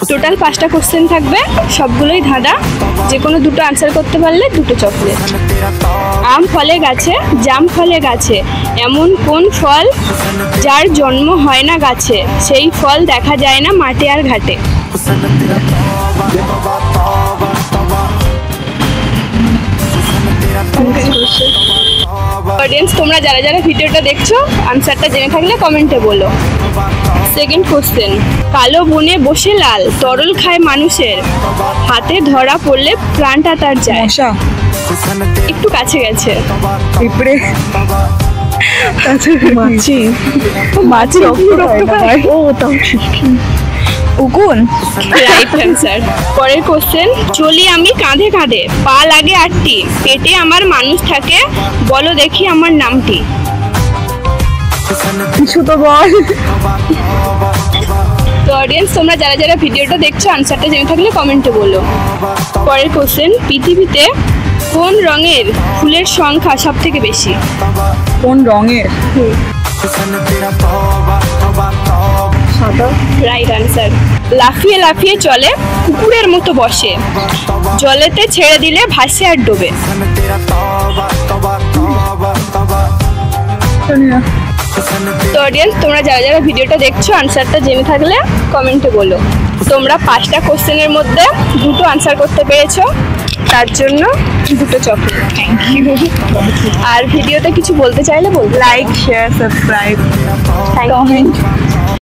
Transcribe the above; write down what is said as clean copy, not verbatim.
Total 5টা question থাকবে, সবগুলোই ধাঁধা। যে কোনো দুটো আনসার করতে পারলে দুটো চকলেট। আম ফলে গাছে, জাম ফলে গাছে, এমন কোন ফল যার জন্ম হয় না গাছে, সেই ফল দেখা যায় না মাঠে আর ঘাটে। অডিয়েন্স, তোমরা যারা যারা ভিডিওটা দেখছো আনসারটা জেনে থাকলে কমেন্টে বলো। সেকেন্ড কোশ্চেন, কালো বনে বসে লাল, তরল খায় মানুষের, হাতে ধরা পড়লে প্রাণটা তার যায়। মশা। একটু কাছে গেছে। পিঁপড়ে। মাছি। মাছি রক্ত খায়। ও তাও ঠিক। উকুন। Right answer. পরের কোশ্চেন, চলি আমি কাঁধে কাঁধে, পা লাগে 8টি, পেটে আমার মানুষ থাকে, বলো দেখি আমার নামটি। কিছু তো বল। তো অডিয়েন্স, তোমরা যারা যারা ভিডিওটা দেখছো আনসারটা জেনে থাকলে কমেন্টে বলো। পরের কোশ্চেন, পৃথিবীতে কোন রঙের ফুলের সংখ্যা সব থেকে বেশি? কোন রঙের? সাদা। Right answer. লাফিয়ে লাফিয়ে চলে, কুকুরের মতো বসে, জলেতে ছেড়ে দিলে ভাসে আর ডোবে। তো অডিয়েন্স, তোমরা যারা যারা ভিডিওটা দেখছো আনসারটা জেনে থাকলে কমেন্টে বলো। তোমরা 5টা কোশ্চেনের মধ্যে দুটো আনসার করতে পেরেছো, তার জন্য দুটো চকলেট। Thank you. আর ভিডিওতে কিছু বলতে চাইলে বলতে। Like, share, subscribe, comment.